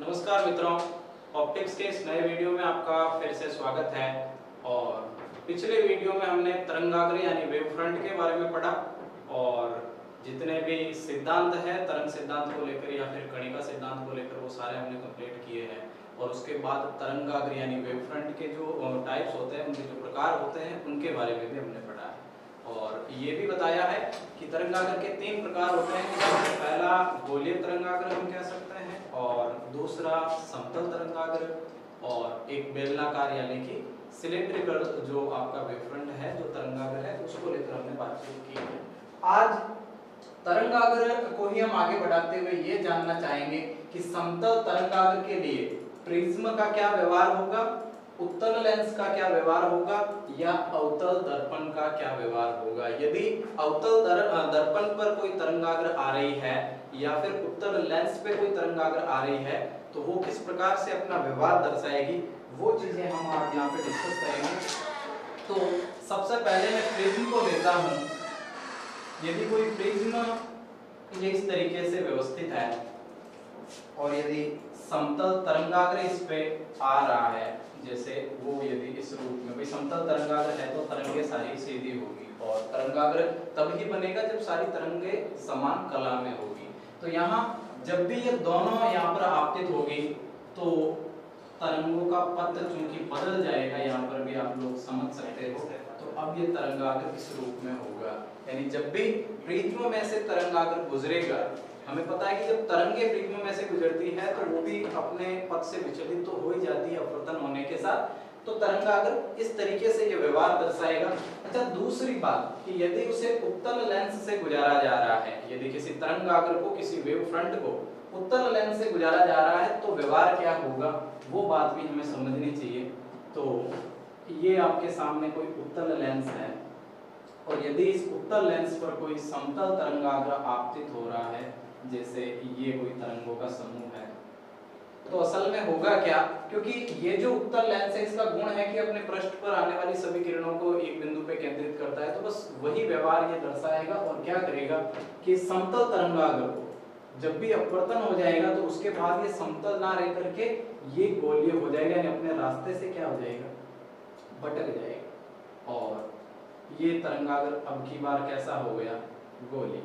नमस्कार मित्रों, ऑप्टिक्स के इस नए वीडियो में आपका फिर से स्वागत है। और पिछले वीडियो में हमने तरंगाग्र यानी वेव फ्रंट के बारे में पढ़ा और जितने भी सिद्धांत हैं तरंग सिद्धांत को लेकर या फिर कणिका सिद्धांत को लेकर वो सारे हमने कंप्लीट किए हैं। और उसके बाद तरंगाग्र यानी वेव फ्रंट के जो टाइप्स होते हैं, उनके जो प्रकार होते हैं, उनके बारे में भी हमने पढ़ा है। और ये भी बताया है कि तरंगाग्र के 3 प्रकार होते हैं। पहला गोलीय तरंगाग्र हम कह सकते हैं, और दूसरा समतल तरंगाग्र, और एक बेलनाकार यानी कि सिलिंड्रिकल जो आपका वेव फ्रंट है, जो तरंगाग्र है, उसको लेकर हमने बातचीत की है। आज तरंगाग्र को ही हम आगे बढ़ाते हुए ये जानना चाहेंगे कि समतल तरंगाग्र के लिए प्रिज्म का क्या व्यवहार होगा, उत्तल लेंस का क्या व्यवहार होगा, या अवतल दर्पण का क्या व्यवहार होगा। यदि अवतल दर्पण पर कोई तरंगाग्र आ रही है या फिर उत्तल लेंस पे कोई तरंगाग्र आ रही है, तो वो किस प्रकार से अपना व्यवहार दर्शाएगी, वो चीजें हम आज यहाँ पे डिस्कस करेंगे। तो सबसे पहले मैं प्रिज्म को लेता हूँ। यदि कोई प्रिज्म ये इस तरीके से व्यवस्थित है और यदि समतल तरंगाग्र इस पे आ रहा है, जैसे वो यदि इस रूप में कोई समतल तरंगाग्र है तो तरंगे सारी सीधी होगी, और तरंगाग्र तब ही बनेगा जब सारी तरंगे समान कला में होगी। तो यहाँ जब भी ये दोनों यहाँ पर आपतित होगी तो तरंगों का पथ चूंकि बदल जाएगा, यहाँ पर भी आप लोग समझ सकते हो। तो अब ये तरंगाग्र इस रूप में होगा, यानी जब भी प्रिज्म में से तरंगाग्र गुजरेगा, हमें पता है कि जब तरंगे प्रिज्म में से गुजरती है तो वो भी अपने पथ से विचलित तो हो ही जाती है अपवर्तन होने के साथ। तो तरंगाग्र इस तरीके से ये व्यवहार दर्शाएगा। अच्छा, दूसरी बात कि यदि उसे उत्तल लेंस से गुजारा जा रहा है, यदि किसी तरंगाग्र को, किसी वेव फ्रंट को उत्तल लेंस से गुजारा जा रहा है, तो व्यवहार क्या होगा, वो बात भी हमें समझनी चाहिए। तो ये आपके सामने कोई उत्तल लेंस है और यदि इस उत्तल लेंस पर कोई समतल तरंगाग्र आपतित हो रहा है, जैसे ये कोई तरंगों का समूह है, तो असल में होगा क्या, क्योंकि ये जो उत्तल लेंस है इसका गुण है कि अपने पृष्ठ पर आने वाली सभी किरणों को एक बिंदु पे केंद्रित करता है। तो बस वही व्यवहार ये दर्शाएगा और क्या करेगा कि समतल तरंगाग्र को जब भी अपवर्तन हो जाएगा तो उसके बाद ये समतल ना रह करके ये गोलीय हो जाएगा, यानी अपने रास्ते से क्या हो जाएगा, भटक जाएगा। और ये तरंगाग्र अब की बार कैसा हो गया, गोलीय।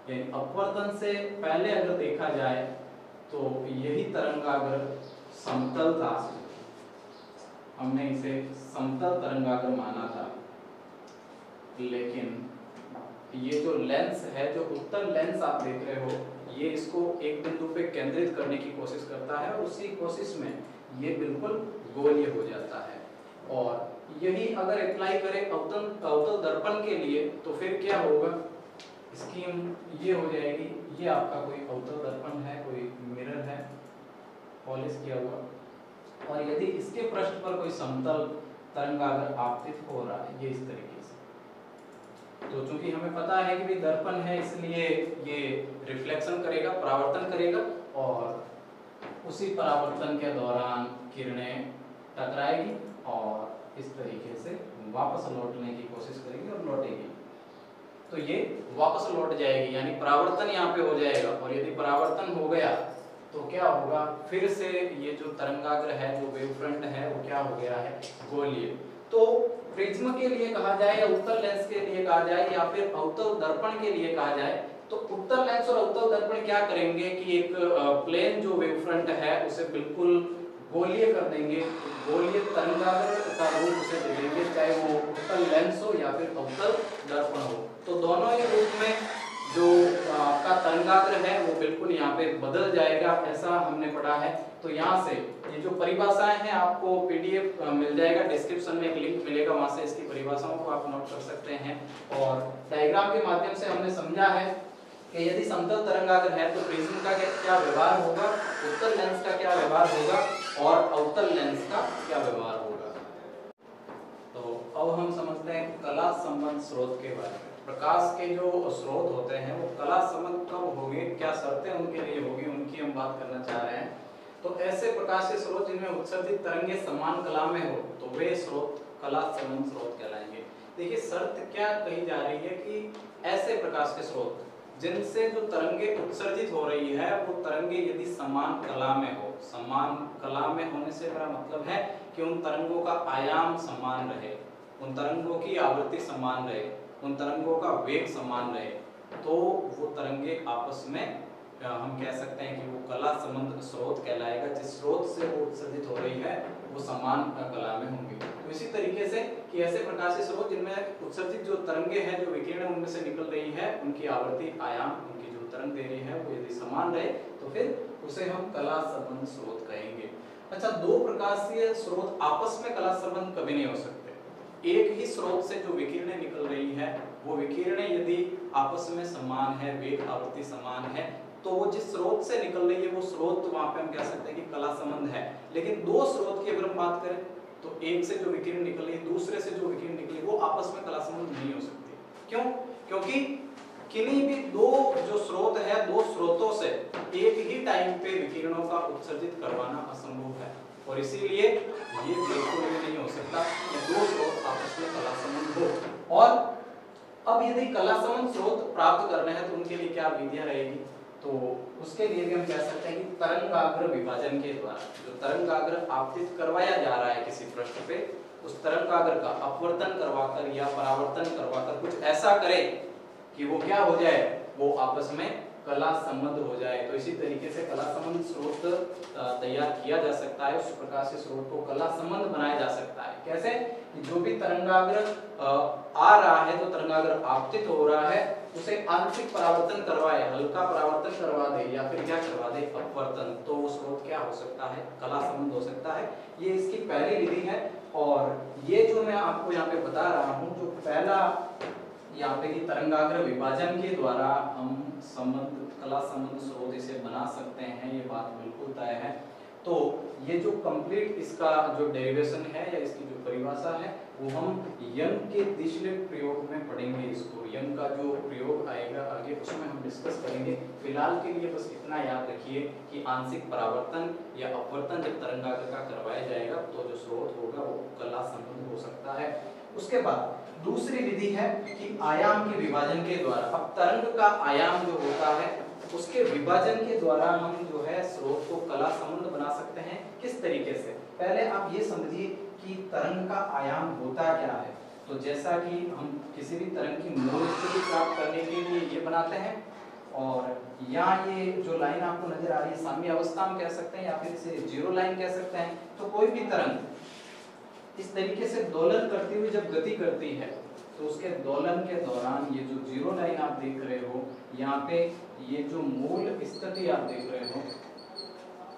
यानी अपवर्तन से पहले अगर देखा जाए तो यही तरंगाग्र समतल था, हमने इसे समतल तरंगाग्र माना था। लेकिन ये जो लेंस है, जो उत्तल लेंस आप देख रहे हो, ये इसको एक बिंदु पे केंद्रित करने की कोशिश करता है और उसी कोशिश में ये बिल्कुल गोलीय हो जाता है। और यही अगर अप्लाई करें अवतल दर्पण के लिए तो फिर क्या होगा, स्कीम ये हो जाएगी। ये आपका कोई अवतल दर्पण है, कोई मिरर है पॉलिश किया हुआ, और यदि इसके पृष्ठ पर कोई समतल तरंगाग्र आपतित हो रहा है, ये इस तरीके से, तो चूंकि हमें पता है कि भी दर्पण है, इसलिए ये रिफ्लेक्शन करेगा, परावर्तन करेगा, और उसी परावर्तन के दौरान किरणें टकराएगी और इस तरीके से वापस लौटने की कोशिश करेगी और लौटेगी। तो ये वापस लौट जाएगी, यानी परावर्तन यहाँ पे हो जाएगा। और यदि परावर्तन हो गया तो क्या होगा, फिर से ये जो तरंगाग्र है, जो वेव फ्रंट है, वो क्या हो गया है, गोलीय। तो प्रिज्म के लिए कहा जाए या उत्तल लेंस के लिए कहा जाए या फिर अवतल दर्पण के लिए कहा जाए, तो उत्तल लेंस और अवतल दर्पण क्या करेंगे कि एक प्लेन जो वेव फ्रंट है उसे बिल्कुल गोलीय कर देंगे, गोलीय तरंगाग्र का रूप उसे दे देंगे, चाहे वो उत्तल लेंस हो या फिर अवतल दर्पण हो। तो दोनों ही रूप में जो आपका तरंगाग्र है वो बिल्कुल यहाँ पे बदल जाएगा, ऐसा हमने पढ़ा है। तो यहाँ से ये जो परिभाषाएं हैं आपको पीडीएफ मिल जाएगा, डिस्क्रिप्शन में एक लिंक मिलेगा, वहां से इसकी परिभाषाओं को आप नोट कर सकते हैं। और डायग्राम के माध्यम से हमने समझा है कि यदि समतल तरंगाग्र है तो प्रिज्म का क्या व्यवहार होगा, उत्तल लेंस का क्या व्यवहार होगा और अवतल लेंस का क्या व्यवहार होगा। तो अब हम समझते हैं कला संबंध स्रोत के बारे में। प्रकाश के जो स्रोत होते हैं वो कला संबंध कब होंगे, क्या शर्तें उनके लिए होगी, उनकी हम बात करना चाह रहे हैं। तो ऐसे प्रकाश के स्रोत जिनमें उत्सर्जित तरंगे समान कला में हो तो वे स्रोत कला संबंध स्रोत कहलाएंगे। देखिए शर्त क्या कही जा रही है कि ऐसे प्रकाश के स्रोत जिनसे जो तरंगे उत्सर्जित हो रही है वो तरंगे यदि समान कला में हो, समान कला में होने से मेरा मतलब है कि उन तरंगों का आयाम समान रहे, उन तरंगों की आवृत्ति समान रहे, उन तरंगों का वेग समान रहे, तो वो तरंगे आपस में हम कह सकते हैं कि वो कला संबंध स्रोत कहलाएगा। जिस स्रोत से वो उत्सर्जित हो रही है वो समान कला में होंगे। तो इसी तरीके से कि ऐसे प्रकाशीय स्रोत जिनमें उत्सर्जित जो तरंगे हैं, जो विकिरण उनमें से निकल रही है, उनकी आवृत्ति आयाम, उनकी जो तरंग दे रही है वो यदि समान रहे तो फिर उसे हम कला संबंध स्रोत कहेंगे। अच्छा, दो प्रकाशीय स्रोत आपस में कला संबंध कभी नहीं हो सकते। एक ही स्रोत से जो विकिरणें निकल रही है वो विकिरणें यदि आपस में समान है, वेग आवृत्ति समान है, तो वो जिस स्रोत से निकल रही है वो स्रोत वहां पे हम कह सकते हैं कि कला संबंध है। लेकिन दो स्रोत की अगर हम बात करें तो एक से जो विकिरण निकल रही है, दूसरे से जो विकिरण निकली, वो आपस में कला संबंध नहीं हो सकती। क्यों? क्योंकि किन्हीं भी दो जो स्रोत है, दो स्रोतों से एक ही टाइम पे विकिरणों का उत्सर्जित करवाना असंभव है, और इसीलिए ये बिल्कुल भी नहीं हो सकता कि दो स्रोत आपस में कला संबंध हो। और अब यदि कला संबंध स्रोत प्राप्त करने हैं तो उनके लिए क्या विधियां रहेगी? तो उसके लिए भी हम कह सकते हैं कि तरंगाग्र विभाजन के द्वारा जो तरंगाग्र आपतित करवाया जा रहा है किसी पृष्ठ पे, उस तरंगाग्र का अपवर्तन करवाकर या परावर्तन करवाकर कुछ ऐसा करे कि वो क्या हो जाए, वो आपस में कला संबंध हो जाए। तो इसी तरीके से कला संबंध स्रोत तैयार किया जा सकता है, उस प्रकार से स्रोत को कला संबंध बनाया जा सकता है। कैसे? कि जो भी तरंगाग्र आ रहा है, जो तरंगाग्र आपतित हो रहा है, उसे आंशिक परावर्तन करवाए, हल्का परावर्तन करवा दे या फिर क्या करवा दे, अपवर्तन, तो वो स्रोत क्या हो सकता है, कला संबंध हो सकता है। ये इसकी पहली विधि है। और ये जो मैं आपको यहाँ पे बता रहा हूँ, जो पहला यहाँ पे कि तरंगाग्र विभाजन के द्वारा हम संबंध, कला संबंध स्रोत इसे बना सकते हैं, ये बात बिल्कुल तय है। तो ये जो कंप्लीट इसका जो डेरिवेशन है या इसकी जो परिभाषा है वो हम यंग के दिशलेख प्रयोग में पढ़ेंगे। इसको यंग का जो प्रयोग आएगा आगे उसमें हम डिस्कस करेंगे। फिलहाल के लिए बस इतना याद रखिए कि आंशिक परावर्तन या अपवर्तन जब तरंगाग्र का करवाया जाएगा तो जो स्रोत होगा वो कला संबंध हो सकता है। उसके बाद दूसरी विधि है कि आयाम के विभाजन के द्वारा, अब तरंग का आयाम जो होता है उसके विभाजन के द्वारा हम जो है स्रोत को कला संबंध बना सकते हैं। किस तरीके से? पहले आप ये समझिए कि तरंग का आयाम होता क्या है। तो जैसा कि हम किसी भी तरंग की मूल स्थिति प्राप्त करने के लिए ये बनाते हैं, और यहाँ ये जो लाइन आपको नजर आ रही है साम्य अवस्था हम कह सकते हैं या फिर इसे जीरो लाइन कह सकते हैं। तो कोई भी तरंग इस तरीके से दोलन करती हुई जब गति करती है तो उसके दोलन के दौरान ये जो जीरो लाइन आप देख रहे हो, यहाँ पे ये जो मूल स्थिति आप देख रहे हो,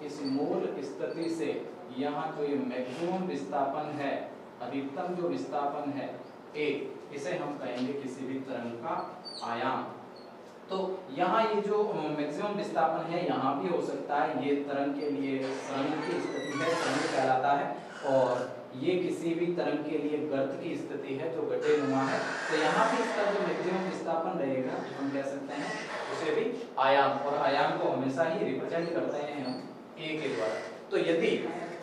इस मूल स्थिति से यहाँ जो ये मैक्सिमम विस्थापन है, अधिकतम जो विस्थापन है A, इसे हम कहेंगे किसी भी तरंग का आयाम। तो यहाँ ये जो मैक्सिमम विस्थापन है यहाँ भी हो सकता है, ये तरंग के लिए तरंग की स्थिति है, तरंग कहलाता है, और ये किसी भी तरंग के लिए गर्त की स्थिति है जो गड्ढेनुमा है। तो यहाँ भी इसका जो मैक्सिमम विस्थापन रहेगा हम कह सकते हैं उसे भी आयाम, और आयाम को हमेशा ही रिप्रेजेंट करते हैं हम A के द्वारा। तो यदि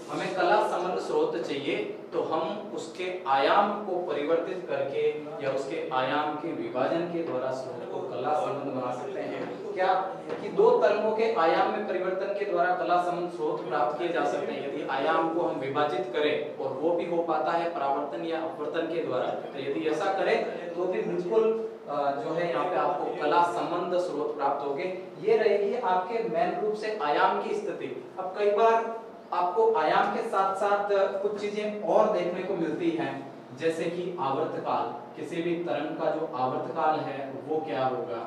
हमें कला संबंध स्रोत चाहिए तो हम उसके आयाम को परिवर्तित करके या उसके आयाम के विभाजन के द्वारा स्रोत को कला संबंध बना सकते हैं। क्या कि दो तरंगों के आयाम में परिवर्तन के द्वारा कला संबंध स्रोत प्राप्त किए जा सकते हैं यदि आयाम को हम विभाजित करें, और वो भी हो पाता है परावर्तन या अपवर्तन के द्वारा। तो यदि ऐसा करें तो भी बिल्कुल जो है यहाँ पे आपको कला संबंध स्रोत प्राप्त होंगे। ये रहेगी आपके मेन रूप से आयाम की स्थिति। अब कई बार आपको आयाम के साथ साथ कुछ चीजें और देखने को मिलती हैं, जैसे कि आवर्तकाल। किसी भी तरंग का जो आवर्तकाल है वो क्या होगा,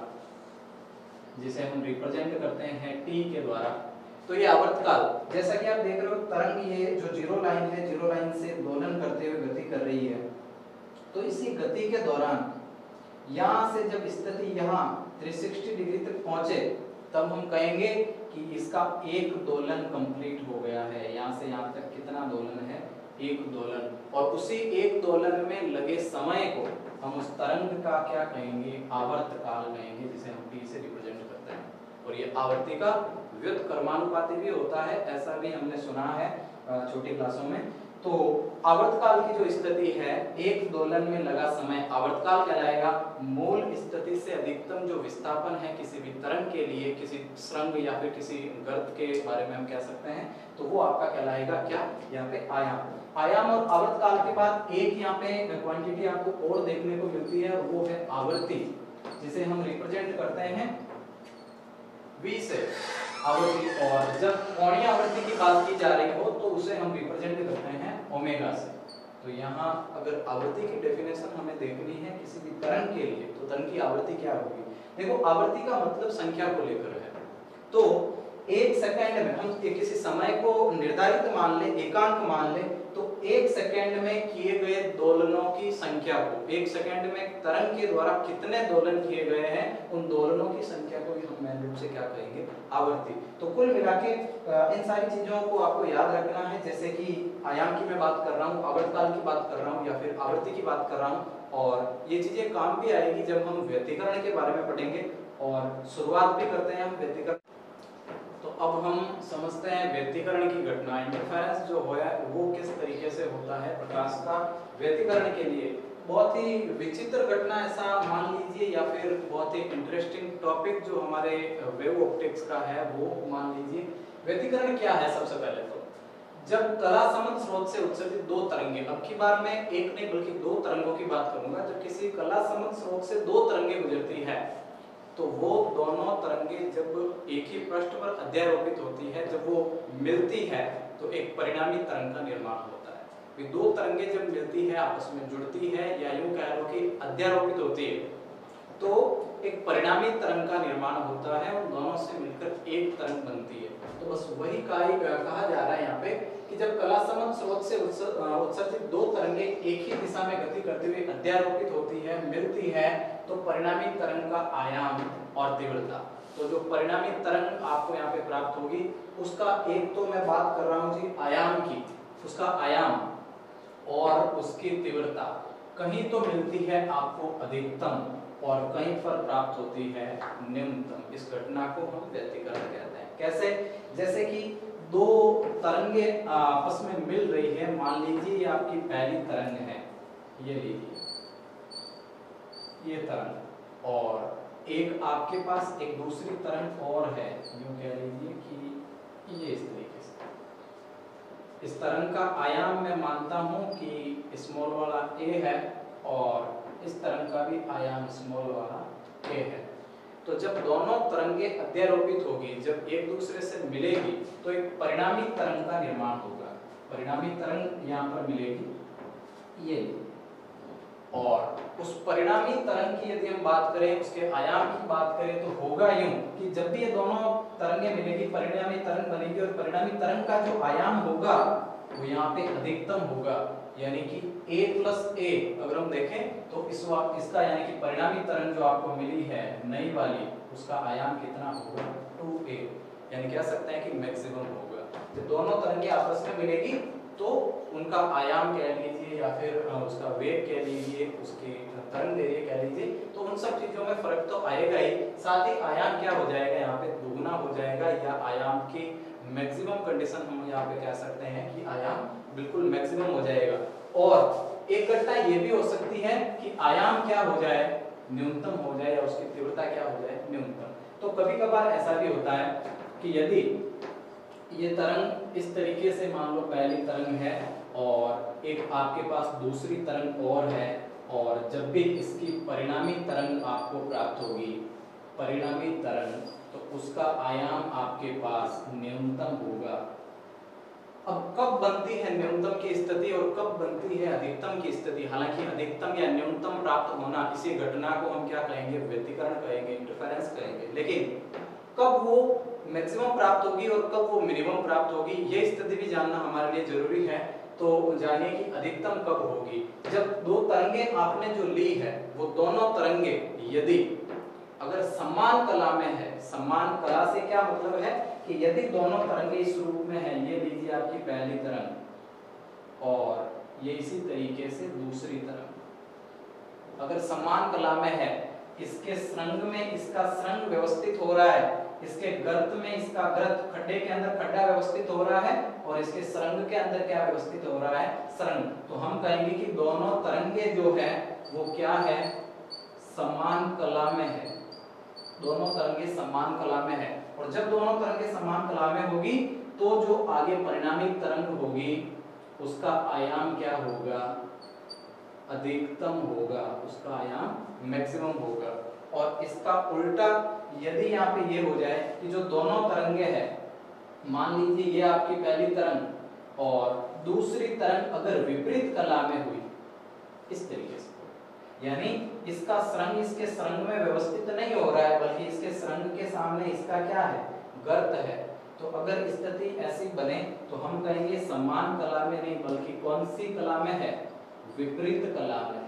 जिसे हम रिप्रेजेंट करते हैं T के द्वारा। तो ये आवर्तकाल, जैसा कि आप देख रहे हो तरंग ये जो जीरो लाइन है, जीरो लाइन से दोलन करते हुए गति कर रही है। तो इसी गति के दौरान यहाँ से जब स्थिति यहाँ 360 डिग्री तक पहुंचे तब हम कहेंगे कि इसका एक दोलन कंप्लीट हो गया है। यहाँ से यहाँ तक कितना दोलन है, एक दोलन, और उसी एक दोलन में लगे समय को हम उस तरंग का क्या कहेंगे, आवर्तकाल कहेंगे, जिसे हम T से रिप्रेजेंट करते हैं। और ये आवर्ती का व्युत्क्रमानुपाती भी होता है, ऐसा भी हमने सुना है छोटी क्लासों में तो आवर्तकाल की जो स्थिति है, एक दोलन में लगा समय आवर्तकाल कहलाएगा। मूल स्थिति से अधिकतम जो विस्थापन है किसी भी तरंग के लिए, किसी सुरंग या फिर किसी गर्त के बारे में हम कह सकते हैं, तो वो आपका कहलाएगा क्या, यहाँ पे आयाम। आयाम और आवर्तकाल के बाद एक यहाँ पे क्वांटिटी आपको और देखने को मिलती है, वो है आवृत्ति, जिसे हम रिप्रेजेंट करते हैं V से, आवृत्ति। और जब कोणीय आवृत्ति की बात की जा रही हो तो उसे हम रिप्रेजेंट करते हैं ओमेगा से। तो यहाँ अगर आवृत्ति की डेफिनेशन हमें देखनी है किसी भी तरंग के लिए, तो तरंग की आवृत्ति क्या होगी। देखो, आवृत्ति का मतलब संख्या को लेकर है। तो एक सेकंड में हम किसी समय को निर्धारित मान ले, एकांक मान ले, तो एक सेकंड में किए गए दोलनों की संख्या को, एक सेकंड में तरंग के द्वारा कितने दोलन किए गए हैं, उन दोलनों की संख्या को हम मेन रूप से क्या कहेंगे, आवृत्ति। तो कुल मिला के इन सारी चीजों को आपको याद रखना है, जैसे कि आयाम की मैं बात कर रहा हूँ, आवर्तकाल की बात कर रहा हूँ, या फिर आवृत्ति की बात कर रहा हूँ। और ये चीजें काम भी आएगी जब हम व्यतिकरण के बारे में पढ़ेंगे, और शुरुआत भी करते हैं हम व्यतिकरण। तो अब हम समझते हैं व्यतिकरण की घटना, इंटरफेरेंस जो है वो किस तरीके से होता है प्रकाश का व्यतिकरण के लिए। बहुत ही विचित्र घटना ऐसा मान लीजिए, या फिर बहुत ही इंटरेस्टिंग टॉपिक जो हमारे वेव ऑप्टिक्स का है वो मान लीजिए। व्यतिकरण क्या है, सबसे पहले तो जब कलासंबंध स्रोत से उत्सर्जित दो तरंगे, अब की बार मैं एक नहीं बल्कि दो तरंगों की बात करूंगा, जब किसी कलासंबंध स्रोत से दो तरंगे गुजरती है तो वो दोनों तरंगे जब एक ही पृष्ठ पर अध्यारोपित होती है, जब वो मिलती है तो एक परिणामी तरंग का निर्माण होता है। ये दो तरंगे जब मिलती है, आपस में जुड़ती है, या यूं कह लो कि अध्यारोपित होती है, तो एक परिणामी तरंग का निर्माण होता है और दोनों से मिलकर एक तरंग बनती है। तो बस वही कहा जा रहा है यहाँ पे कि जब कलासंबंध स्रोत से उत्सर्जित दो तरंगे एक ही दिशा में गति करते हुए अध्यारोपित होती है, मिलती है, तो परिणामी तरंग का आयाम और तीव्रता, तो जो परिणामी तरंग आपको यहाँ पे प्राप्त होगी उसका, एक तो मैं बात कर रहा हूँ जी आयाम की, उसका आयाम और उसकी तीव्रता कहीं तो मिलती है आपको अधिकतम और कहीं पर प्राप्त होती है न्यूनतम। इस घटना को हम व्यतिकरण कहते हैं। कैसे, जैसे कि दो तरंगे आपस में मिल रही है, मान लीजिए ये आपकी पहली तरंग है, ये लीजिए ये तरंग, और एक आपके पास एक दूसरी तरंग और है, यूं कह लीजिए कि ये इस तरीके से। इस तरंग का आयाम मैं मानता हूं कि स्मॉल वाला a है, और इस तरंग का भी आयाम स्मॉल वाला a है। तो जब दोनों तरंगे अध्यारोपित होगी, जब एक दूसरे से मिलेगी, तो एक परिणामी तरंग का निर्माण होगा। परिणामी तरंग यहाँ पर मिलेगी ये, और उस परिणामी तरंग की यदि हम बात करें, उसके आयाम की बात करें, तो होगा यूं कि जब भी ये दोनों तरंगे मिलेगी परिणामी तरंग बनेगी, और परिणामी तरंग का जो आयाम होगा वो यहाँ पे अधिकतम होगा, यानी कि a प्लस a। अगर हम देखें तो इसका यानी कि परिणामी तरंग जो आपको मिली है नई वाली, उसका आयाम कितना होगा, 2a, यानी कह सकते हैं कि मैक्सिमम होगा। जब दोनों तरंगे आपस में मिलेगी तो उनका आयाम कह लीजिए, या फिर उसका वेग कह लीजिए, उसकी तरंग दैर्घ्य कह लीजिए, तो उन सब चीजों में फर्क तो आएगा ही, साथ ही आयाम क्या हो जाएगा, यहाँ पे दुगना हो जाएगा, या आयाम की मैक्सिमम कंडीशन हम यहाँ पे कह सकते हैं कि आयाम बिल्कुल मैक्सिमम हो जाएगा। और एक घटना ये भी हो सकती है कि आयाम क्या हो जाए, न्यूनतम हो जाए, या उसकी तीव्रता क्या हो जाए, न्यूनतम। तो कभी कभार ऐसा भी होता है कि यदि ये तरंग इस तरीके से, मान लो पहली तरंग है और एक आपके पास दूसरी तरंग और है, और जब भी इसकी परिणामी तरंग आपको प्राप्त होगी, परिणामी तरंग, तो उसका आयाम आपके पास न्यूनतम होगा। अब कब बनती है न्यूनतम की स्थिति और कब बनती है अधिकतम की स्थिति, हालांकि अधिकतम या न्यूनतम प्राप्त होना, इसी घटना को हम क्या कहेंगे, व्यतिकरण कहेंगे, इंटरफेरेंस कहेंगे। लेकिन कब वो मैक्सिमम प्राप्त होगी और कब वो मिनिमम प्राप्त होगी, ये स्थिति भी जानना हमारे लिए जरूरी है। तो जानिए कि अधिकतम कब होगी, जब दो तरंगे आपने जो ली है, वो दोनों तरंगे यदि अगर समान कला में है, समान कला से क्या मतलब है कि यदि दोनों तरंगे इस रूप में है, ये लीजिए आपकी पहली तरंग और ये इसी तरीके से दूसरी तरंग, अगर समान कला में है, इसके श्रृंग में इसका श्रृंग व्यवस्थित हो रहा है इसके गर्त में इसका गर्त, खड्डे के अंदर खड्डा व्यवस्थित हो रहा है और इसके सुरंग के अंदर क्या व्यवस्थित हो रहा है, सुरंग। तो हम कहेंगे कि दोनों तरंगे जो है वो क्या है, समान कला में है। दोनों तरंगे समान कला में है और जब दोनों तरंगे समान कला में होगी तो जो आगे परिणामी तरंग होगी उसका आयाम क्या होगा, अधिकतम होगा, उसका आयाम मैक्सिमम होगा। और इसका उल्टा यदि यहाँ पे ये हो जाए कि जो दोनों तरंगे हैं, मान लीजिए ये आपकी पहली तरंग और दूसरी तरंग अगर विपरीत कला में हुई इस तरीके से, यानी इसका सुरंग इसके सुरंग में व्यवस्थित नहीं हो रहा है बल्कि इसके सुरंग के सामने इसका क्या है, गर्त है, तो अगर स्थिति ऐसी बने तो हम कहेंगे समान कला में नहीं बल्कि कौन सी कला में है, विपरीत कला में है।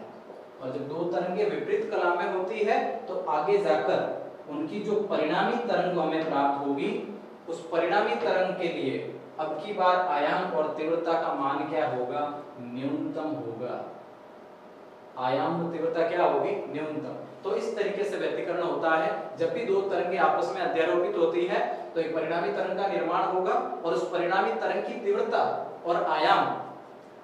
और जब दो तरंगे विपरीत कला में होती है तो आगे जाकर उनकी जो परिणामी तरंग हमें प्राप्त होगी उस परिणामी तरंग के लिए अब की बार आयाम और तीव्रता का मान क्या होगा, न्यूनतम होगा। आयाम और तीव्रता क्या होगी, न्यूनतम। तो इस तरीके से व्यतिकरण होता है। जब भी दो तरंगे आपस में अध्यारोपित होती है तो एक परिणामी तरंग का निर्माण होगा और उस परिणामी तरंग की तीव्रता और आयाम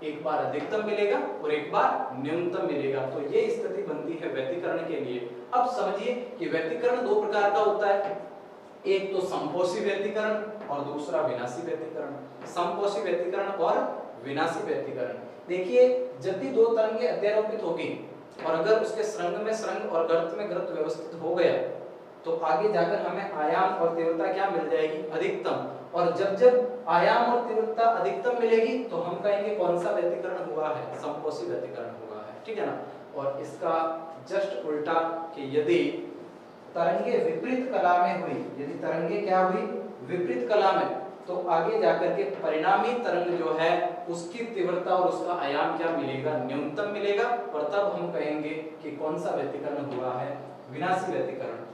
एक बार अधिकतम मिलेगा और एक बार न्यूनतम मिलेगा। तो ये स्थिति बनती है व्यतिकरण के लिए। अब समझिए कि व्यतिकरण दो प्रकार का होता है, एक तो संपोषी व्यतिकरण और दूसरा विनाशी व्यतिकरण। संपोषी व्यतिकरण और विनाशी व्यतिकरण। देखिए जब भी दो तरंगे अध्यारोपित होगी और अगर उसके सुरंग में सुरंग और गर्त में गर्त व्यवस्थित हो गया तो आगे जाकर हमें आयाम और तीव्रता क्या मिल जाएगी, अधिकतम। और जब जब आयाम और तीव्रता अधिकतम मिलेगी तो हम कहेंगे कौन सा व्यतिकरण हुआ है, संपोषी व्यतिकरण हुआ है, ठीक है ना। और इसका जस्ट उल्टा कि यदि तरंगे विपरीत कला में हुई, यदि तरंगे क्या हुई, विपरीत कला में, तो आगे जाकर के परिणामी तरंग जो है उसकी तीव्रता और उसका आयाम क्या मिलेगा, न्यूनतम मिलेगा। और तब हम कहेंगे कि कौन सा व्यतिकरण हुआ है, विनाशी व्यतिकरण।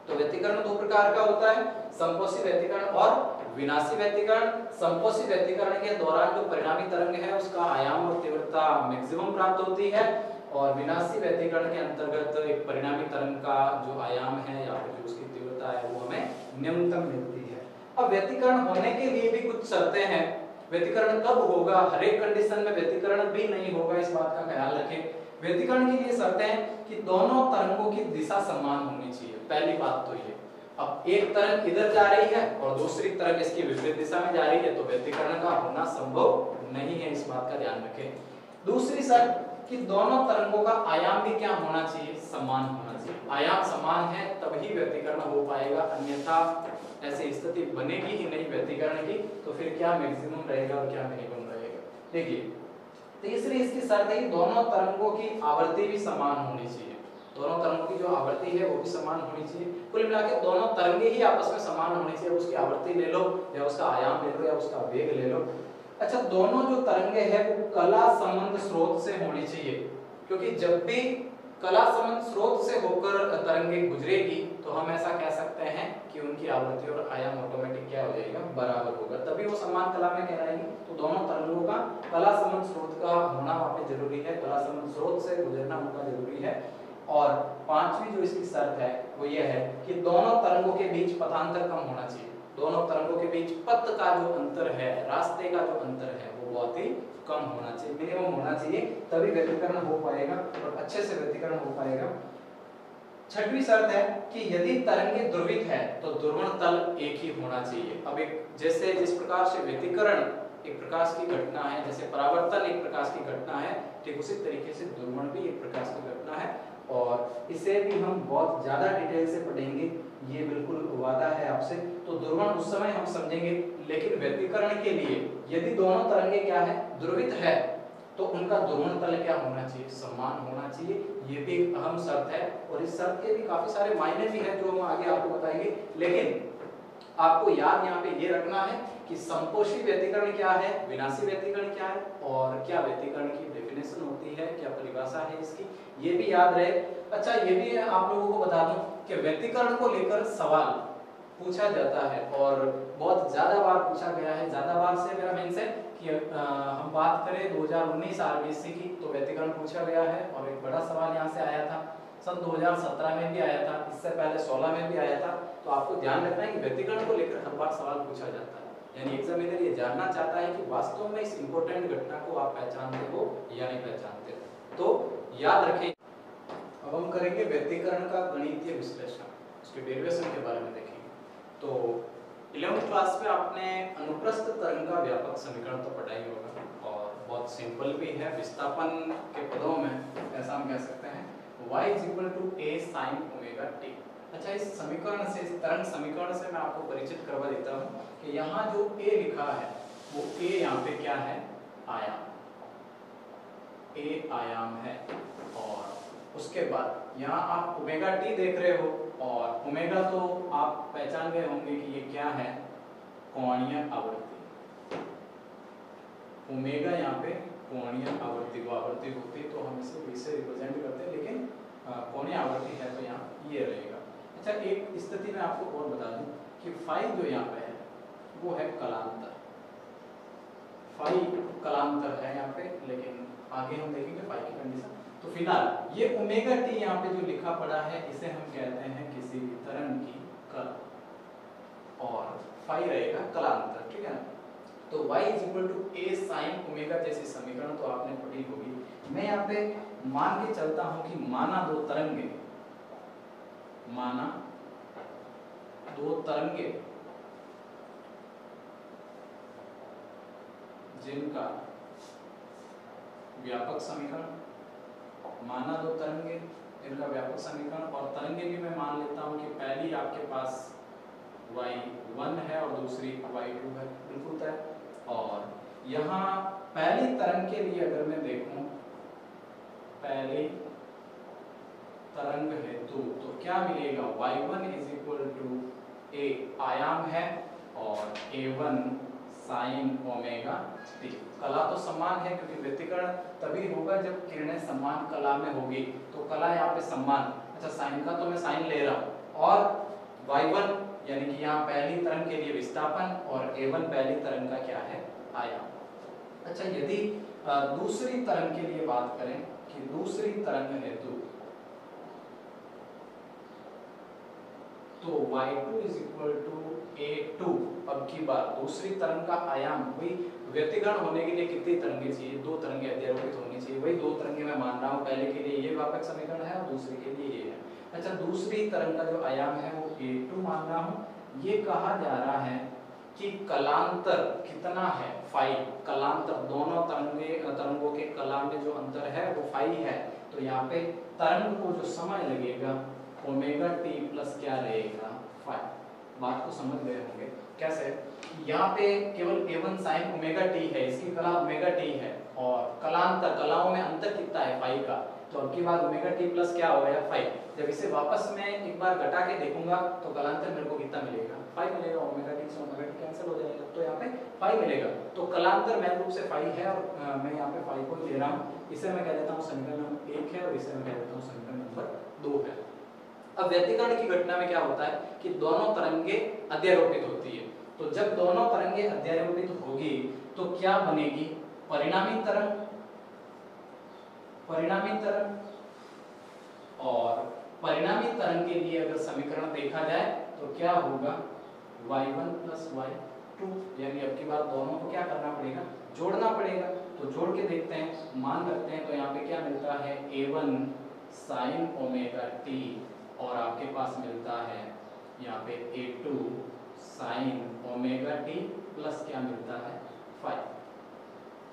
तो व्यतिकरण दो प्रकार का होता है, संपोषी व्यतिकरण और विनाशी व्यतिकरण। संपोषी व्यतिकरण के दौरान जो परिणामी तरंग है उसका आयाम और तीव्रता मैक्सिमम प्राप्त होती है और विनाशी व्यतिकरण के अंतर्गत एक परिणामी तरंग का जो आयाम है या फिर जो उसकी तीव्रता है वो हमें न्यूनतम मिलती है। अब व्यतिकरण होने के लिए भी कुछ शर्तें हैं। व्यतिकरण कब होगा, हर एक कंडीशन में व्यतिकरण भी नहीं होगा, इस बात का ख्याल रखें। व्यतिकरण के लिए शर्तें हैं कि दोनों तरंगों की दिशा समान होनी चाहिए, पहली बात तो ये। अब एक तरंग इधर जा रही है और दूसरी तरंग इसकी विपरीत दिशा में जा रही है तो व्यतिकरण का होना संभव नहीं है, इस बात का ध्यान रखें। दूसरी शर्त कि दोनों तरंगों का आयाम भी क्या होना चाहिए, समान होना चाहिए। आयाम समान है तभी व्यतिकरण हो पाएगा, अन्यथा ऐसी स्थिति बनेगी ही नहीं व्यतिकरण की। तो फिर क्या मैक्सिमम रहेगा और क्या मिनिमम रहेगा। देखिए तीसरी इसकी शर्त है कि दोनों तरंगों की आवृत्ति भी समान होनी चाहिए। दोनों तरंगों की जो आवृत्ति है वो भी समान होनी चाहिए। कुल मिलाकर दोनों तरंगे ही आपस में समान होनी चाहिए, उसकी आवृत्ति ले लो या उसका आयाम ले लो या उसका वेग ले लो। अच्छा, दोनों जो तरंगे हैं वो कला संबंध स्रोत से होनी चाहिए, क्योंकि जब भी कला संबंध स्रोत से होकर तरंगे गुजरेगी तो हम ऐसा कह सकते हैं कि उनकी आवृत्ति और आयाम ऑटोमेटिक क्या हो जाएगा, बराबर होगा, तभी वो समान कला में कहलाएंगी। तो दोनों तरंगों का कला संबंध स्रोत का होना वहां पे जरूरी है, कला संबंध स्रोत से गुजरना उनका जरूरी है। और पांचवी जो इसकी शर्त है वो ये है कि दोनों तरंगों के बीच पथांतर कम होना चाहिए। दोनों तरंगों के बीच पथ का जो अंतर है, रास्ते का जो अंतर है वो बहुत ही कम होना चाहिए, मिनिमम होना चाहिए, तभी व्यतिकरण हो पाएगा और अच्छे से व्यतिकरण हो पाएगा। छठवीं शर्त है कि यदि तरंगे ध्रुवित है तो ध्रुवण तल एक ही होना चाहिए। अब एक जैसे जिस प्रकार से व्यतिकरण एक प्रकाश की घटना है, जैसे परावर्तन एक प्रकाश की घटना है, ठीक उसी तरीके से ध्रुवण भी एक प्रकाश की घटना है। और इसे भी हम बहुत ज्यादा डिटेल से पढ़ेंगे, ये बिल्कुल वादा है आपसे। तो ध्रुवण उस समय हम समझेंगे, लेकिन व्यतिकरण के लिए यदि दोनों तरंगे क्या है, ध्रुवित है, तो उनका ध्रुवण तल क्या होना चाहिए, समान होना चाहिए। ये भी एक अहम शर्त है और इस शर्त के भी काफी सारे मायने भी हैं जो हम आगे आपको बताएंगे। लेकिन आपको याद यहाँ पे ये रखना है कि संपोषी व्यतिकरण क्या है, विनाशी व्यतिकरण क्या है और क्या व्यतिकरण की डेफिनेशन होती है, क्या परिभाषा है इसकी, ये भी याद रहे। अच्छा, ये भी आप लोगों को बता दूं कि व्यतिकरण को लेकर सवाल पूछा जाता है और बहुत ज्यादा बार पूछा गया है। ज्यादा बार से मेरा मीन्स है कि हम बात करें 2019 आरबीएससी की तो व्यतिकरण पूछा गया है और एक बड़ा सवाल यहाँ से आया था। सन 2017 में भी आया था, इससे पहले 16 में भी आया था। तो आपको ध्यान रखना है कि व्यतिकरण को लेकर हर बार सवाल पूछा जाता है, यानी एग्जामिनर ये जानना चाहता है कि वास्तव में इस इंपॉर्टेंट घटना को आप पहचानते हो या नहीं पहचानते। तो याद रखें। अब हम करेंगे व्यतिकरण का गणितीय विश्लेषण, उसके डेरिवेशन के बारे में देखेंगे। तो 11वीं क्लास में आपने अनुप्रस्थ तरंग का व्यापक समीकरण तो पढ़ा ही होगा और बहुत सिंपल भी है। विस्थापन के पदों में ऐसा हम कह सकते हैं y = a sin omega t। अच्छा, इस समीकरण से, इस तरंग समीकरण से मैं आपको परिचित करवा देता हूँ कि यहाँ जो a लिखा है वो a यहाँ पे क्या है, आयाम, a आयाम है। और उसके बाद यहाँ आप ओमेगा t देख रहे हो और ओमेगा तो आप पहचान गए होंगे कि ये क्या है, कोणीय आवृत्ति। ओमेगा यहाँ पे कोणीय आवृत्ति, वो आवृत्ति होती तो हम इसे v से रिप्रेजेंट करते हैं, लेकिन कोणीय आवृत्ति है तो यहाँ ये रहेगा। अच्छा, एक स्थिति में आपको और बता दूं कि फाई जो यहाँ पे है वो है कलांतर, फाई कलांतर है यहाँ पे, लेकिन आगे हम देखेंगे फाई की कंडीशन। तो फिलहाल ये ओमेगा टी यहाँ पे जो लिखा पड़ा है इसे हम कहते हैं किसी भी तरंग की कला, और फाई रहेगा कलांतर, ठीक है ना। तो y = a sin ओमेगा जैसी समीकरण तो आपने पढ़ी होगी। मैं यहाँ पे मान के चलता हूं कि माना दो तरंगे जिनका व्यापक समीकरण, माना दो तरंगे जिनका व्यापक समीकरण, और तरंगे भी मैं मान लेता हूं कि पहली आपके पास y1 है और दूसरी y2 है, बिल्कुल तय। और यहाँ पहली तरंग के लिए अगर मैं देखूं, पहली तरंग हेतु तो क्या मिलेगा, y1 = a आयाम है और a1 sin ओमेगा t। कला तो समान है क्योंकि व्यतिकरण तभी होगा जब किरणें समान कला में होगी, तो कला यहाँ पे समान। अच्छा, साइन का तो मैं साइन ले रहा हूँ, और y1 यानी कि यहाँ पहली तरंग के लिए विस्थापन और a1 पहली तरंग का क्या है, आयाम। अच्छा, यदि दूसरी तरंग के लिए बात करें कि दूसरी तरंग हेतु तो y2 = a2। अब की बात दूसरी तरंग का आयाम, वही व्यतिकरण होने के लिए कितनी तरंगे चाहिए, दो तरंगे अध्यारोपित होनी चाहिए, वही दो तरंगे मैं मान रहा हूँ। पहले के लिए ये व्यापक समीकरण है और दूसरे के लिए ये है। अच्छा, दूसरी तरंग का जो आयाम है वो a2 मान रहा हूँ। ये कहा जा रहा है कि कलांतर कितना है, फाई। कलांतर दोनों तरंगों के कला में जो अंतर है वो फाई है। तो यहाँ पे तरंग को जो समय लगेगा ओमेगा टी प्लस क्या रहेगा, फाई। बात को समझ गए होंगे कैसे। यहाँ पे केवल a1 sin ओमेगा टी है, इसकी कला ओमेगा टी है, और कलांतर, कलाओं में अंतर कितना है, फाई का। तो अब की बार ओमेगा टी प्लस क्या हो गया, फाई। जब इसे वापस में एक बार घटा के देखूंगा तो कलांतर मेरे को कितना मिलेगा, फाई मिलेगा। ओमेगा टी से ओमेगा टी कैंसिल हो जाएगा, तो यहाँ पे फाई मिलेगा। तो कलांतर मैन रूप से फाई है, और मैं यहाँ पे फाई को ले रहा हूँ। इसे मैं कह देता हूँ समीकरण नंबर 1 है और इसे मैं कह देता हूँ समीकरण नंबर 2 है। अब व्यतिकरण की घटना में क्या होता है कि दोनों तरंगे अध्यारोपित होती है। तो जब दोनों तरंगे अध्यारोपित होगी तो क्या बनेगी, परिणामी तरंग, और परिणामी तरंग के लिए अगर समीकरण देखा जाए तो क्या होगा, y1 + y2। यानी अब की बार दोनों को क्या करना पड़ेगा, जोड़ना पड़ेगा। तो जोड़ के देखते हैं, मान रखते हैं। तो यहाँ पे क्या मिलता है, a1 sin ओमेगा t, और आपके पास मिलता है यहाँ पे a2 sin omega t plus क्या मिलता है, फाई।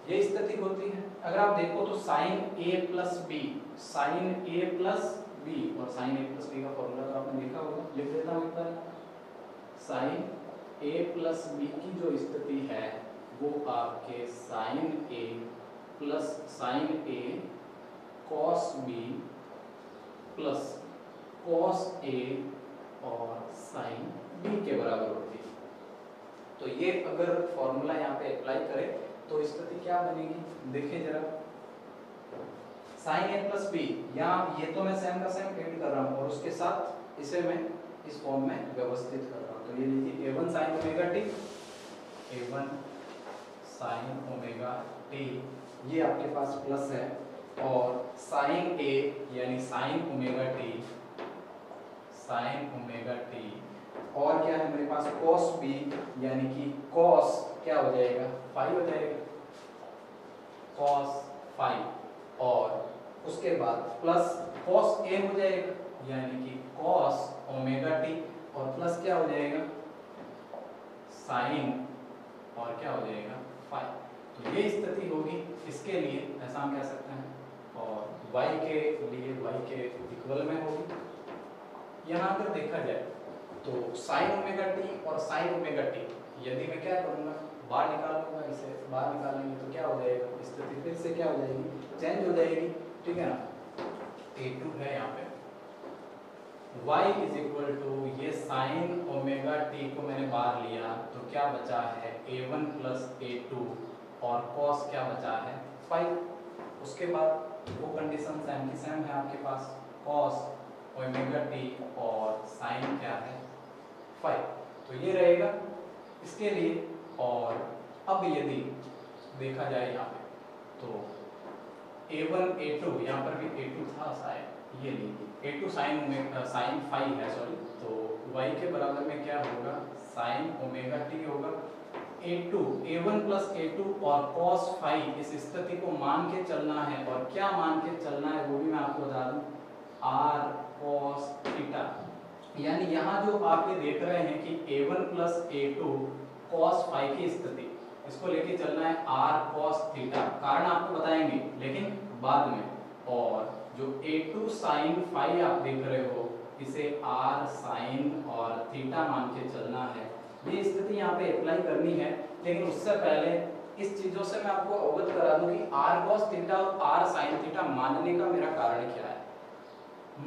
ये स्थिति होती है। अगर आप देखो तो sin a + b, sin a + b, और sin a + b का फॉर्मूला तो आपने देखा होगा, लिख देता हूँ एक बार। sin a + b की जो स्थिति है वो आपके sin a + sin a cos b plus cos a और sin b के बराबर होती है। तो ये अगर फॉर्मूला यहाँ पे अप्लाई करें तो स्थिति क्या बनेगी, देखिए जरा। sin a + b, यहाँ ये तो मैं सेम का सेम ऐड कर रहा हूँ और उसके साथ इसे मैं इस फॉर्म में व्यवस्थित कर रहा हूँ। तो ये लिखिए a1 sin omega t, a1 sin omega t, ये आपके पास प्लस है और साइन ए यानी साइन ओमेगा टी, और क्या है मेरे पास कॉस बी यानी कि कॉस क्या हो जाएगा फाई हो जाएगा, कॉस फाई, और उसके बाद प्लस कॉस ए हो जाएगा यानी कि कॉस ओमेगा टी, और प्लस क्या हो जाएगा साइन और क्या हो जाएगा फाई। तो ये स्थिति होगी इसके लिए, ऐसा हम कह सकते हैं, और y के लिए y के इक्वल में होगी। यहाँ अगर देखा जाए तो साइन ओमेगा टी और साइन ओमेगा टी, यदि मैं क्या करूँगा बाहर निकालूंगा, इसे बाहर निकालेंगे तो क्या हो जाएगा, स्थिति फिर से क्या हो जाएगी चेंज हो जाएगी, ठीक है ना। a2 है यहाँ पे, y इज इक्वल टू ये साइन ओमेगा टी को मैंने बाहर लिया तो क्या बचा है a1 प्लस a2, और cos क्या बचा है 5। उसके बाद वो कंडीशन सेम की सेम है आपके पास, cos ओमेगा टी और साइन क्या है 5, तो ये रहेगा इसके लिए। और अब यदि देखा जाए यहाँ पे तो a1 a2, यहाँ पर भी a2 था शायद, ये लीजिए a2 साइन 5 है सॉरी, तो y के बराबर में क्या होगा साइन ओमेगा टी होगा, a1 प्लस a2 और cos 5 इस स्थिति को मान के चलना है, और क्या मान के चलना है वो भी मैं आपको बता दूं, r cos थीटा, यानी यहाँ जो आप ये देख रहे हैं कि a1 प्लस a2 cos 5 की स्थिति, इसको लेके चलना है r cos थीटा, कारण आपको बताएंगे लेकिन बाद में, और जो a2 sin 5 आप देख रहे हो इसे r sin और थीटा मान के चलना है। ये स्थिति यहाँ पे अप्लाई करनी है, लेकिन उससे पहले इस चीजों से मैं आपको अवगत करा दूं कि r cos थीटा और r sin थीटा मानने का मेरा कारण क्या है।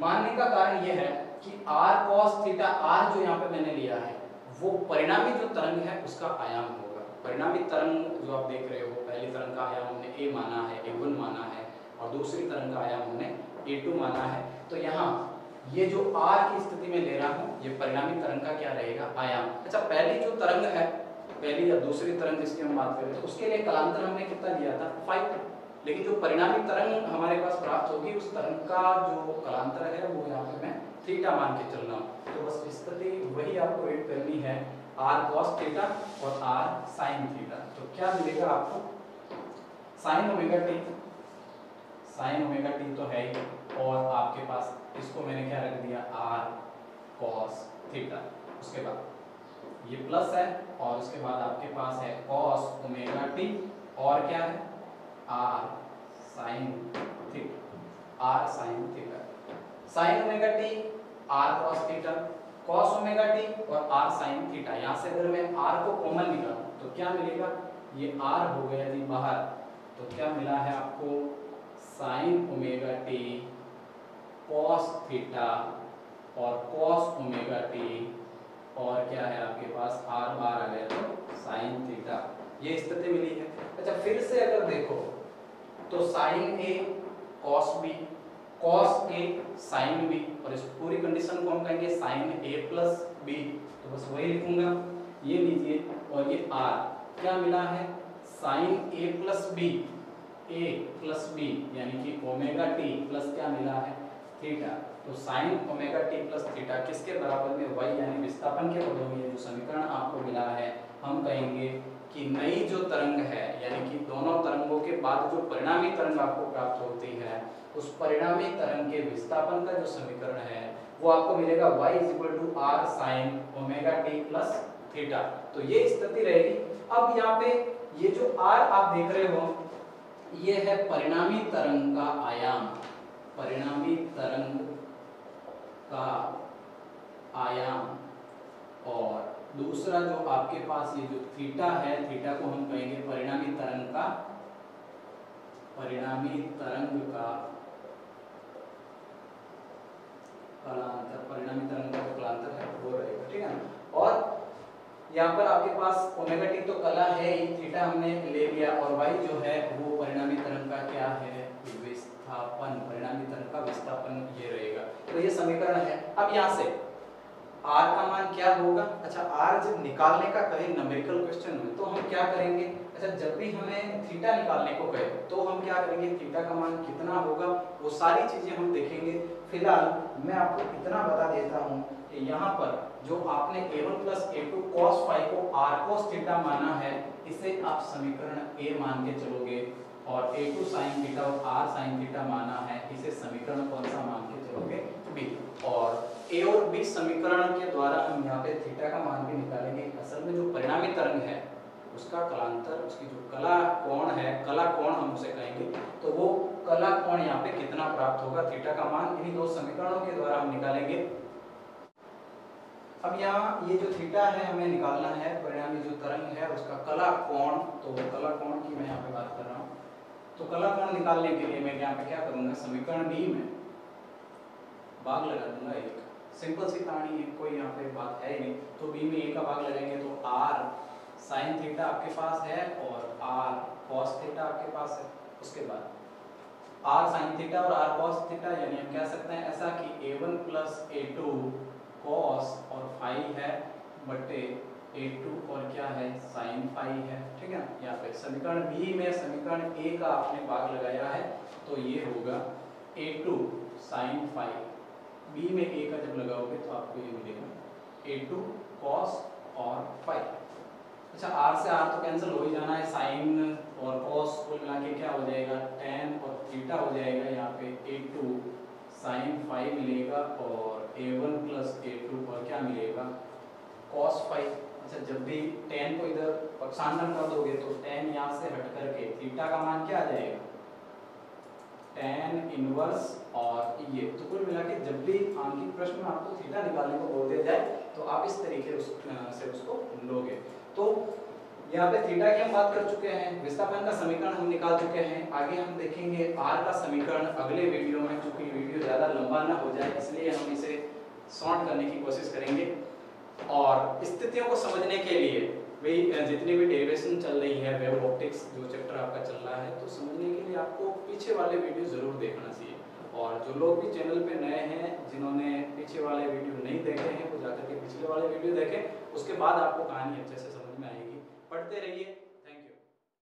मानने का कारण यह है कि r cos थीटा, r जो यहाँ पे मैंने लिया है वो परिणामी जो तरंग है उसका आयाम होगा। परिणामी तरंग जो आप देख रहे हो, पहली तरंग का आयाम हमने a माना है, a1 माना है, और दूसरी तरंग का आयाम हमने a2 माना है। तो यहाँ ये जो r की स्थिति में ले रहा हूँ ये परिणामी तरंग का क्या रहेगा आयाम। अच्छा, पहली जो तरंग है, पहली या दूसरी तरंग जिसकी हम बात करें तो उसके लिए कलांतर हमने कितना लिया था 5, लेकिन जो परिणामी तरंग हमारे पास प्राप्त होगी उस तरंग का जो कलांतर है वो यहाँ पे मैं थीटा मान के चल रहा हूँ। तो बस स्थिति वही आपको वेट करनी है, r cos थीटा और r sin थीटा। तो क्या मिलेगा आपको sin omega T, sin omega T तो है ही, और आपके पास इसको मैंने क्या रख दिया r cos थीटा, उसके बाद ये प्लस है, और उसके बाद आपके पास है cos ओमेगा टी और क्या है r sin theta, r sin theta, sin omega T r cos theta, cos omega T और r sin थीटा। यहाँ से अगर मैं r को कॉमन निकालूं तो क्या मिलेगा, ये r हो गया जी बाहर, तो क्या मिला है आपको sin omega T cos theta और cos ओमेगा टी, और क्या है आपके पास r बाहर आ गया तो sin थीटा, ये स्थिति मिली है। अच्छा, फिर से अगर देखो तो sin a cos b, cos a sin b, और इस पूरी कंडीशन को हम कहेंगे sin a प्लस b, तो बस वही लिखूंगा, ये लीजिए, और ये r क्या मिला है sin a plus b, a plus b यानी कि ओमेगा t प्लस क्या मिला है थीटा। तो sin omega t plus theta किसके बराबर में y यानी विस्थापन के पदों में जो समीकरण आपको मिला है, हम कहेंगे कि नई जो तरंग है, यानी कि दोनों तरंगों के बाद जो परिणामी तरंग आपको प्राप्त होती है उस परिणामी तरंग के विस्थापन का जो समीकरण है वो आपको मिलेगा y = r sin omega t plus theta. तो ये स्थिति रहेगी। अब यहाँ पे ये जो r आप देख रहे हो ये है परिणामी तरंग का आयाम, परिणामी तरंग का आयाम, और दूसरा जो आपके पास ये जो थीटा है, थीटा को हम कहेंगे परिणामी तरंग का कलांतर, परिणामी तरंग का जो कलांतर है वो रहेगा, ठीक है ना। और यहाँ पर आपके पास ओमेगा टी तो कला है ही, थीटा हमने ले लिया, और y जो है वो परिणामी तरंग का क्या है विस्थापन, परिणामी तरंग का विस्थापन ये रहेगा। तो ये समीकरण है। अब यहाँ से r का मान क्या होगा, अच्छा r जब निकालने का कहे न्यूमेरिकल क्वेश्चन में तो हम क्या करेंगे, अच्छा जब भी हमें थीटा निकालने को कहे तो हम क्या करेंगे, थीटा का मान कितना होगा वो सारी चीजें हम देखेंगे। फिलहाल मैं आपको इतना बता देता हूँ कि यहाँ पर जो आपने a1 plus a2 cos phi को r cos थीटा माना है, इसे आप समीकरण a मान के चलोगे, और a2 sin थीटा और r sin थीटा माना है, इसे समीकरण कौन सा मान के चलोगे, b। और a और b समीकरण के द्वारा हम यहाँ पे थीटा का मान भी निकालेंगे। असल में जो परिणामी तरंग है उसका कलांतर, उसकी जो कला कोण है, कला कोण हम उसे कहेंगे, तो वो कला कोण यहाँ पे कितना प्राप्त होगा, थीटा का मान इन्हीं दो समीकरणों के द्वारा हम निकालेंगे। अब यहाँ ये जो थीटा है हमें निकालना है, परिणामी जो तरंग है उसका कला कोण, तो कला कोण की मैं यहाँ पे बात कर रहा हूँ। तो कला कोण निकालने के लिए मैं यहाँ पे क्या करूंगा, समीकरण बी में भाग लगा दूंगा एक, सिंपल सी कहानी है, कोई यहाँ पे बात है ही नहीं। तो बी में एक का भाग लगाएंगे तो r sin थीटा आपके पास है और r cos थीटा आपके पास है। उसके बाद r sin थीटा और r cos थीटा, यानी हम कह सकते हैं ऐसा कि a1 प्लस a2 cos और फाई है बटे a2 और क्या है sin फाई है, ठीक है। यहाँ पे समीकरण बी में समीकरण ए का आपने भाग लगाया है तो ये होगा a2 sin फाई, बी में ए का जब लगाओगे तो आपको ये मिलेगा a2 cos और फाई। अच्छा r से r तो कैंसिल हो ही जाना है, sin और cos को मिला के क्या हो जाएगा tan और थीटा हो जाएगा, यहाँ पे a2 sin फाई मिलेगा और a1 प्लस a2 और क्या मिलेगा cos फाई। अच्छा जब भी tan को इधर पक्षांतर कर दोगे तो tan यहाँ से हट करके थीटा का मान क्या आ जाएगा tan इनवर्स, और ये तो कुल मिला के जब भी आंकिक प्रश्न में आपको थीटा निकालने को बोल दिया जाए तो आप इस तरीके से उसको लोगे। तो यहाँ पे थीटा की हम बात कर चुके हैं, विस्थापन का समीकरण हम निकाल चुके हैं। आगे हम देखेंगे r का समीकरण अगले वीडियो में, क्योंकि वीडियो ज़्यादा लंबा ना हो जाए इसलिए हम इसे शॉर्ट करने की कोशिश करेंगे। और स्थितियों को समझने के लिए भाई जितनी भी डेरिवेशन चल रही है, वेव ऑप्टिक्स जो चैप्टर आपका चल रहा है, तो समझने के लिए आपको पीछे वाले वीडियो ज़रूर देखना चाहिए। और जो लोग भी चैनल पे नए हैं, जिन्होंने पीछे वाले वीडियो नहीं देखे हैं, वो जाकर के पिछले वाले वीडियो देखें, उसके बाद आपको कहानी अच्छे से समझ में आएगी। पढ़ते रहिए।